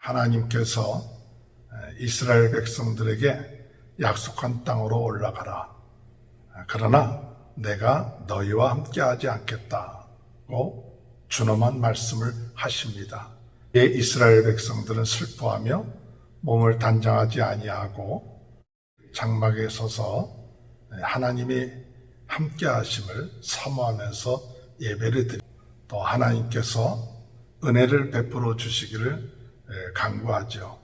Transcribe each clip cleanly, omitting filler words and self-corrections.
하나님께서 이스라엘 백성들에게 약속한 땅으로 올라가라. 그러나 내가 너희와 함께하지 않겠다고 준엄한 말씀을 하십니다. 이스라엘 백성들은 슬퍼하며 몸을 단장하지 아니하고 장막에 서서 하나님이 함께하심을 사모하면서 예배를 드리고 또 하나님께서 은혜를 베풀어 주시기를 간구하죠.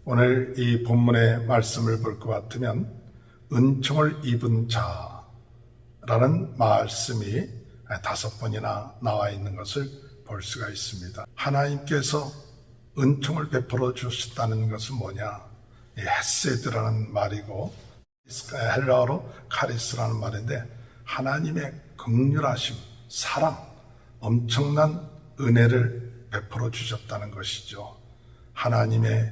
오늘 이 본문의 말씀을 볼 것 같으면 은총을 입은 자라는 말씀이 5번이나 나와 있는 것을 볼 수가 있습니다. 하나님께서 은총을 베풀어 주셨다는 것은 뭐냐? 헤세드라는 말이고 헬라어로 카리스라는 말인데 하나님의 긍휼하심, 사랑, 엄청난 은혜를 베풀어 주셨다는 것이죠. 하나님의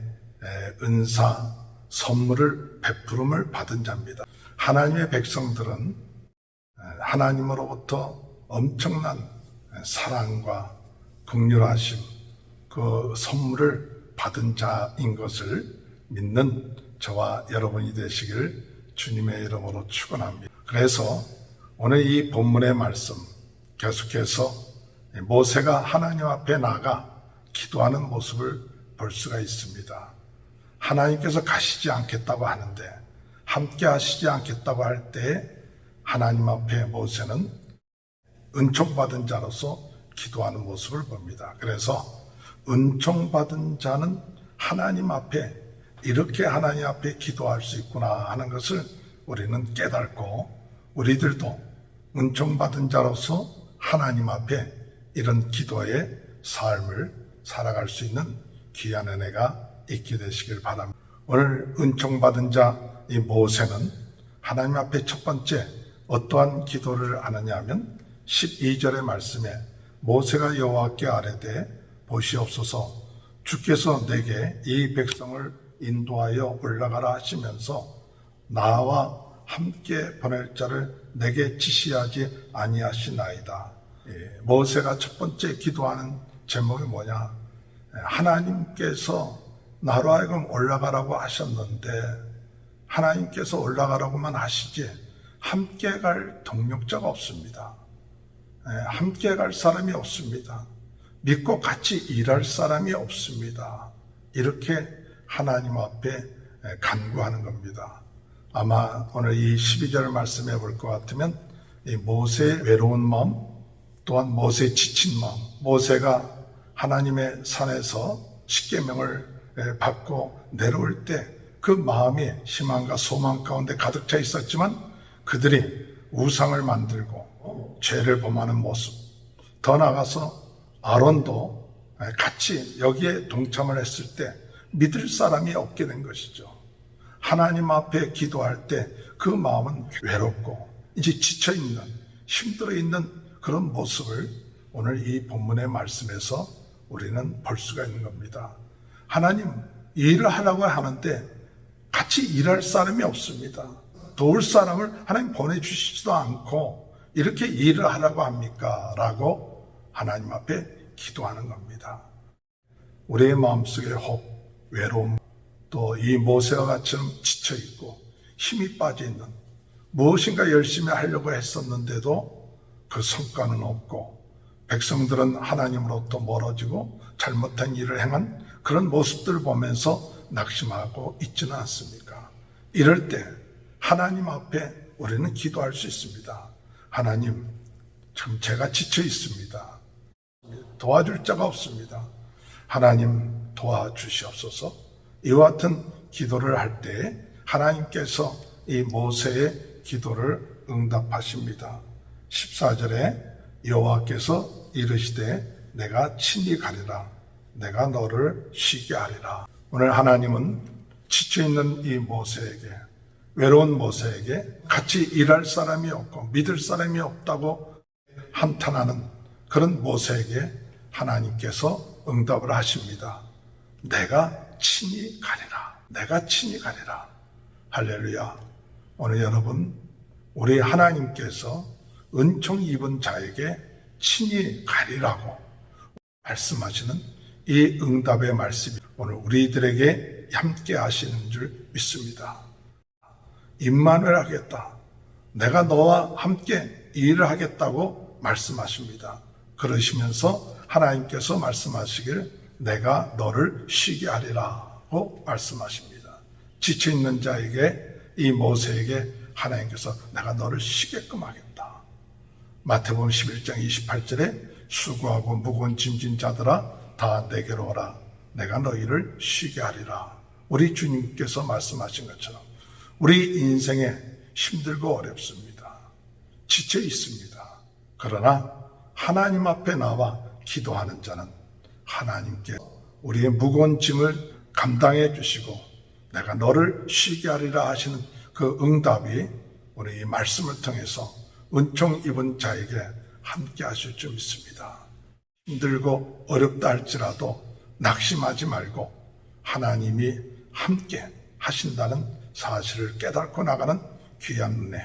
은사, 선물을 베풀음을 받은 자입니다. 하나님의 백성들은 하나님으로부터 엄청난 사랑과 긍휼하심, 그 선물을 받은 자인 것을 믿는 저와 여러분이 되시기를 주님의 이름으로 축원합니다. 그래서 오늘 이 본문의 말씀 계속해서 모세가 하나님 앞에 나가 기도하는 모습을 볼 수가 있습니다. 하나님께서 가시지 않겠다고 하는데 함께 하시지 않겠다고 할 때 하나님 앞에 모세는 은총받은 자로서 기도하는 모습을 봅니다. 그래서 은총받은 자는 하나님 앞에 이렇게 하나님 앞에 기도할 수 있구나 하는 것을 우리는 깨닫고 우리들도 은총받은 자로서 하나님 앞에 이런 기도의 삶을 살아갈 수 있는 귀한 은혜가 있게 되시길 바랍니다. 오늘 은총받은 자 이 모세는 하나님 앞에 첫 번째 어떠한 기도를 하느냐 하면 12절의 말씀에 모세가 여호와께 아뢰되 보시옵소서 주께서 내게 이 백성을 인도하여 올라가라 하시면서 나와 함께 보낼 자를 내게 지시하지 아니하시나이다. 모세가 첫 번째 기도하는 제목이 뭐냐? 하나님께서 나로 하여금 올라가라고 하셨는데 하나님께서 올라가라고만 하시지 함께 갈 동력자가 없습니다. 함께 갈 사람이 없습니다. 믿고 같이 일할 사람이 없습니다. 이렇게 하나님 앞에 간구하는 겁니다. 아마 오늘 이 12절 말씀해 볼 것 같으면 이 모세의 외로운 마음 또한 모세의 지친 마음, 모세가 하나님의 산에서 십계명을 받고 내려올 때 그 마음이 희망과 소망 가운데 가득 차 있었지만 그들이 우상을 만들고 죄를 범하는 모습, 더 나아가서 아론도 같이 여기에 동참을 했을 때 믿을 사람이 없게 된 것이죠. 하나님 앞에 기도할 때 그 마음은 외롭고 이제 지쳐있는, 힘들어 있는 그런 모습을 오늘 이 본문의 말씀에서 우리는 볼 수가 있는 겁니다. 하나님 일을 하라고 하는데 같이 일할 사람이 없습니다. 도울 사람을 하나님 보내주시지도 않고 이렇게 일을 하라고 합니까? 라고 하나님 앞에 기도하는 겁니다. 우리의 마음속에 혹, 외로움, 또 이 모세와 같이는 지쳐있고 힘이 빠져있는 무엇인가 열심히 하려고 했었는데도 그 성과는 없고 백성들은 하나님으로부터 멀어지고 잘못한 일을 행한 그런 모습들을 보면서 낙심하고 있지는 않습니까? 이럴 때 하나님 앞에 우리는 기도할 수 있습니다. 하나님, 참 제가 지쳐 있습니다. 도와줄 자가 없습니다. 하나님 도와주시옵소서. 이와 같은 기도를 할 때 하나님께서 이 모세의 기도를 응답하십니다. 14절에 여호와께서 이르시되 내가 친히 가리라. 내가 너를 쉬게 하리라. 오늘 하나님은 지쳐있는 이 모세에게, 외로운 모세에게 같이 일할 사람이 없고 믿을 사람이 없다고 한탄하는 그런 모세에게 하나님께서 응답을 하십니다. 내가 친히 가리라. 내가 친히 가리라. 할렐루야. 오늘 여러분, 우리 하나님께서 은총 입은 자에게 친히 가리라고 말씀하시는 이 응답의 말씀이 오늘 우리들에게 함께 하시는 줄 믿습니다. 임마누엘 하겠다. 내가 너와 함께 일을 하겠다고 말씀하십니다. 그러시면서 하나님께서 말씀하시길 내가 너를 쉬게 하리라고 말씀하십니다. 지쳐있는 자에게 이 모세에게 하나님께서 내가 너를 쉬게끔 하겠다. 마태복음 11장 28절에 수고하고 무거운 짐진 자들아 다 내게로 오라. 내가 너희를 쉬게 하리라. 우리 주님께서 말씀하신 것처럼 우리 인생에 힘들고 어렵습니다. 지쳐 있습니다. 그러나 하나님 앞에 나와 기도하는 자는 하나님께 우리의 무거운 짐을 감당해 주시고 내가 너를 쉬게 하리라 하시는 그 응답이 우리 이 말씀을 통해서 은총 입은 자에게 함께 하실 줄 믿습니다. 힘들고 어렵다 할지라도 낙심하지 말고 하나님이 함께 하신다는 사실을 깨닫고 나가는 귀한 은혜,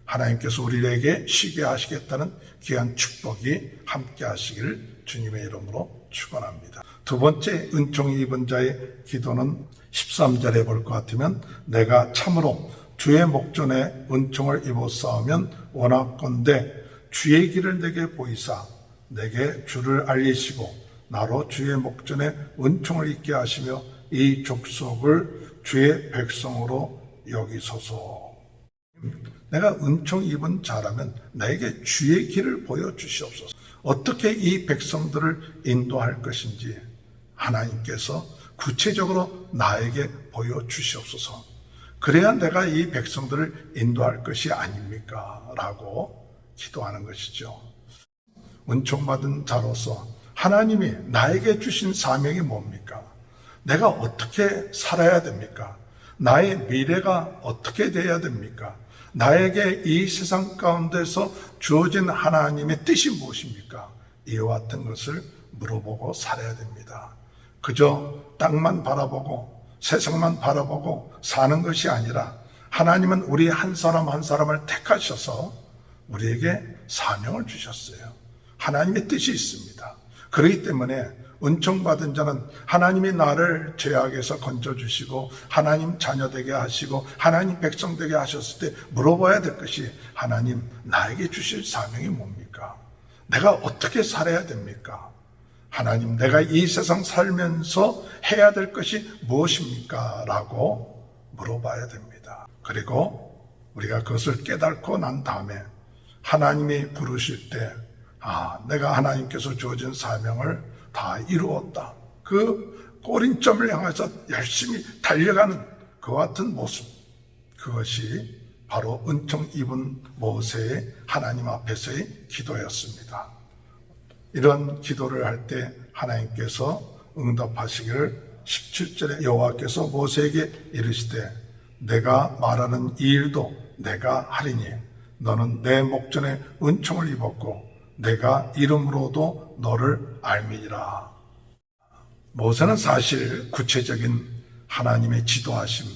하나님께서 우리에게 쉬게 하시겠다는 귀한 축복이 함께 하시기를 주님의 이름으로 축원합니다. 두 번째 은총이 입은 자의 기도는 13절에 볼 것 같으면 내가 참으로 주의 목전에 은총을 입었사오면 원하건대 주의 길을 내게 보이사 내게 주를 알리시고 나로 주의 목전에 은총을 입게 하시며 이 족속을 주의 백성으로 여기소서. 내가 은총 입은 자라면 나에게 주의 길을 보여주시옵소서. 어떻게 이 백성들을 인도할 것인지 하나님께서 구체적으로 나에게 보여주시옵소서. 그래야 내가 이 백성들을 인도할 것이 아닙니까? 라고 기도하는 것이죠. 은총받은 자로서 하나님이 나에게 주신 사명이 뭡니까? 내가 어떻게 살아야 됩니까? 나의 미래가 어떻게 돼야 됩니까? 나에게 이 세상 가운데서 주어진 하나님의 뜻이 무엇입니까? 이와 같은 것을 물어보고 살아야 됩니다. 그저 땅만 바라보고 세상만 바라보고 사는 것이 아니라 하나님은 우리 한 사람 한 사람을 택하셔서 우리에게 사명을 주셨어요. 하나님의 뜻이 있습니다. 그렇기 때문에 은총받은 자는 하나님이 나를 죄악에서 건져주시고 하나님 자녀 되게 하시고 하나님 백성 되게 하셨을 때 물어봐야 될 것이 하나님 나에게 주실 사명이 뭡니까? 내가 어떻게 살아야 됩니까? 하나님 내가 이 세상 살면서 해야 될 것이 무엇입니까? 라고 물어봐야 됩니다. 그리고 우리가 그것을 깨닫고 난 다음에 하나님이 부르실 때 내가 하나님께서 주어진 사명을 다 이루었다. 그 꼬린점을 향해서 열심히 달려가는 그와 같은 모습, 그것이 바로 은총 입은 모세의 하나님 앞에서의 기도였습니다. 이런 기도를 할 때 하나님께서 응답하시기를 17절에 여호와께서 모세에게 이르시되 내가 말하는 이 일도 내가 하리니 너는 내 목전에 은총을 입었고 내가 이름으로도 너를 알미니라. 모세는 사실 구체적인 하나님의 지도하심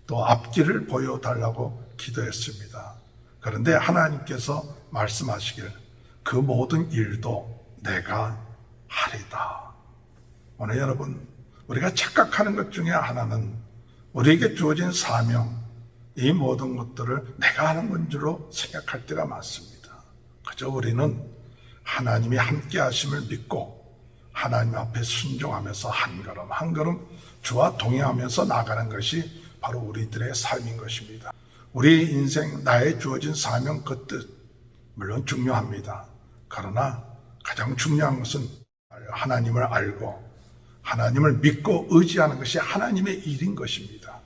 또 앞길을 보여달라고 기도했습니다. 그런데 하나님께서 말씀하시길 그 모든 일도 내가 하리다. 오늘 여러분 우리가 착각하는 것 중에 하나는 우리에게 주어진 사명, 이 모든 것들을 내가 하는 건 줄로 생각할 때가 많습니다. 그저 우리는 하나님이 함께 하심을 믿고 하나님 앞에 순종하면서 한 걸음 한 걸음 주와 동행하면서 나가는 것이 바로 우리들의 삶인 것입니다. 우리 인생 나의 주어진 사명 그 뜻 물론 중요합니다. 그러나 가장 중요한 것은 하나님을 알고 하나님을 믿고 의지하는 것이 하나님의 일인 것입니다.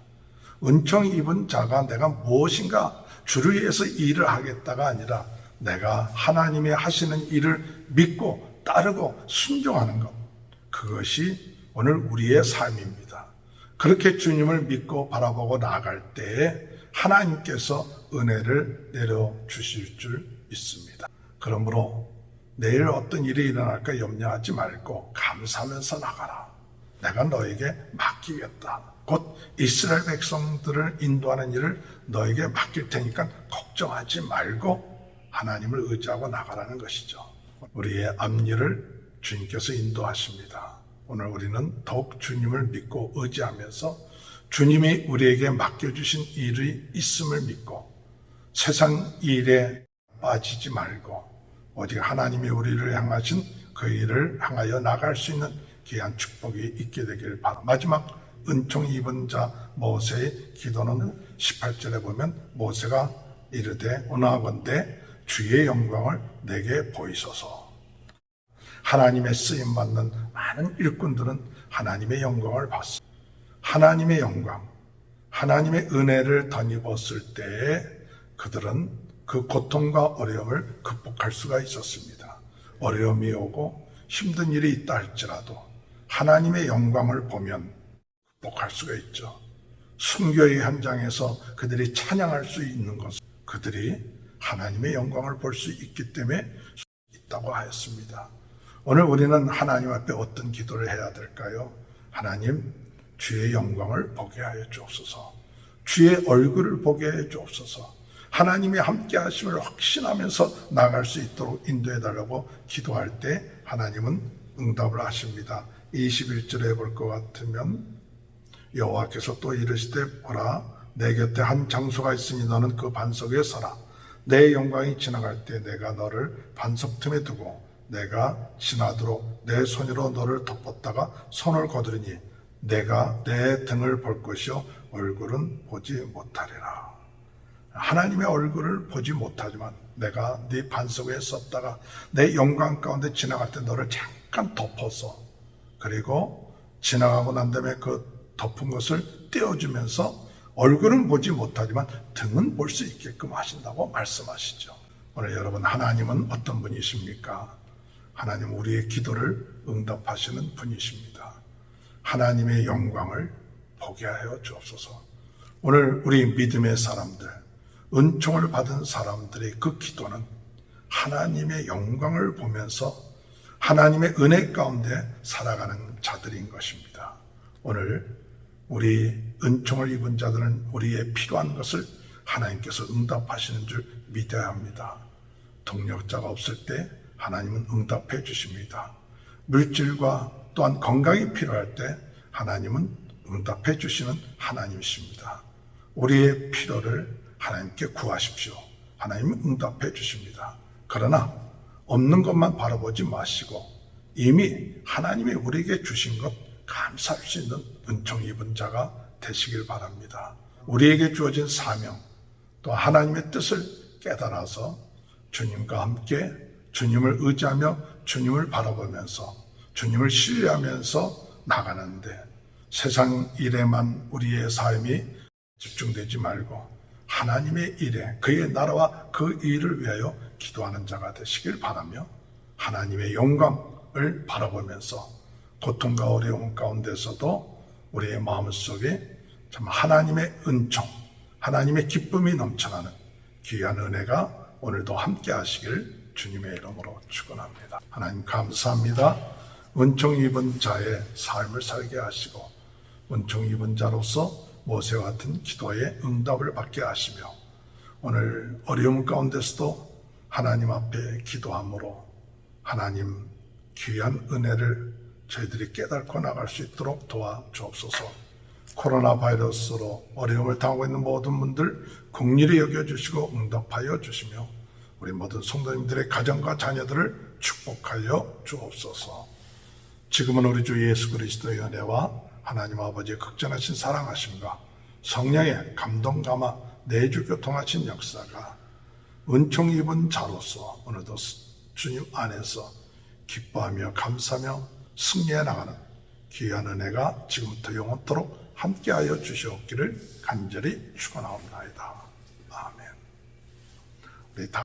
은총 입은 자가 내가 무엇인가 주를 위해서 일을 하겠다가 아니라 내가 하나님이 하시는 일을 믿고 따르고 순종하는 것, 그것이 오늘 우리의 삶입니다. 그렇게 주님을 믿고 바라보고 나아갈 때에 하나님께서 은혜를 내려주실 줄 믿습니다. 그러므로 내일 어떤 일이 일어날까 염려하지 말고 감사하면서 나가라. 내가 너에게 맡기겠다. 곧 이스라엘 백성들을 인도하는 일을 너에게 맡길 테니까 걱정하지 말고 하나님을 의지하고 나가라는 것이죠. 우리의 앞일을 주님께서 인도하십니다. 오늘 우리는 더욱 주님을 믿고 의지하면서 주님이 우리에게 맡겨주신 일이 있음을 믿고 세상 일에 빠지지 말고 오직 하나님이 우리를 향하신 그 일을 향하여 나갈 수 있는 귀한 축복이 있게 되길 바랍니다. 마지막 은총 입은 자 모세의 기도는 18절에 보면 모세가 이르되 원하건대 주의 영광을 내게 보이소서. 하나님의 쓰임받는 많은 일꾼들은 하나님의 영광을 봤습니다. 하나님의 영광, 하나님의 은혜를 덧입었을 때에 그들은 그 고통과 어려움을 극복할 수가 있었습니다. 어려움이 오고 힘든 일이 있다 할지라도 하나님의 영광을 보면 극복할 수가 있죠. 순교의 현장에서 그들이 찬양할 수 있는 것은 그들이 하나님의 영광을 볼 수 있기 때문에 있다고 하였습니다. 오늘 우리는 하나님 앞에 어떤 기도를 해야 될까요? 하나님, 주의 영광을 보게 하여 주옵소서. 주의 얼굴을 보게 해 주옵소서. 하나님이 함께 하심을 확신하면서 나아갈 수 있도록 인도해 달라고 기도할 때 하나님은 응답을 하십니다. 21절에 볼 것 같으면 여호와께서 또 이르시되 보라 내 곁에 한 장소가 있으니 너는 그 반석 위에 서라. 내 영광이 지나갈 때 내가 너를 반석 틈에 두고 내가 지나도록 내 손으로 너를 덮었다가 손을 거두리니 내가 내 등을 볼 것이요 얼굴은 보지 못하리라. 하나님의 얼굴을 보지 못하지만 내가 네 반석 위에 섰다가 내 영광 가운데 지나갈 때 너를 잠깐 덮어서 그리고 지나가고 난 다음에 그 덮은 것을 떼어주면서 얼굴은 보지 못하지만 등은 볼 수 있게끔 하신다고 말씀하시죠. 오늘 여러분, 하나님은 어떤 분이십니까? 하나님 우리의 기도를 응답하시는 분이십니다. 하나님의 영광을 보게 하여 주옵소서. 오늘 우리 믿음의 사람들, 은총을 받은 사람들의 그 기도는 하나님의 영광을 보면서 하나님의 은혜 가운데 살아가는 자들인 것입니다. 오늘 우리 은총을 입은 자들은 우리의 필요한 것을 하나님께서 응답하시는 줄 믿어야 합니다. 동력자가 없을 때 하나님은 응답해 주십니다. 물질과 또한 건강이 필요할 때 하나님은 응답해 주시는 하나님이십니다. 우리의 필요를 하나님께 구하십시오. 하나님은 응답해 주십니다. 그러나 없는 것만 바라보지 마시고 이미 하나님이 우리에게 주신 것 감사할 수 있는 은총 입은 자가 되시길 바랍니다. 우리에게 주어진 사명, 또 하나님의 뜻을 깨달아서 주님과 함께 주님을 의지하며 주님을 바라보면서 주님을 신뢰하면서 나가는데 세상 일에만 우리의 삶이 집중되지 말고 하나님의 일에 그의 나라와 그 일을 위하여 기도하는 자가 되시길 바라며 하나님의 영광을 바라보면서 고통과 어려움 가운데서도 우리의 마음속에 참 하나님의 은총, 하나님의 기쁨이 넘쳐나는 귀한 은혜가 오늘도 함께 하시길 주님의 이름으로 축원합니다. 하나님 감사합니다. 은총 입은 자의 삶을 살게 하시고 은총 입은 자로서 모세와 같은 기도에 응답을 받게 하시며 오늘 어려움 가운데서도 하나님 앞에 기도함으로 하나님 귀한 은혜를 저희들이 깨닫고 나갈 수 있도록 도와주옵소서. 코로나 바이러스로 어려움을 당하고 있는 모든 분들 긍휼히 여겨주시고 응답하여 주시며 우리 모든 성도님들의 가정과 자녀들을 축복하여 주옵소서. 지금은 우리 주 예수 그리스도의 은혜와 하나님 아버지의 극전하신 사랑하심과 성령의 감동 감화 내주 교통하신 역사가 은총 입은 자로서 오늘도 주님 안에서 기뻐하며 감사하며 승리해 나가는 귀한 은혜가 지금부터 영원토록 함께하여 주시옵기를 간절히 축원하옵나이다. 아멘. 우리 다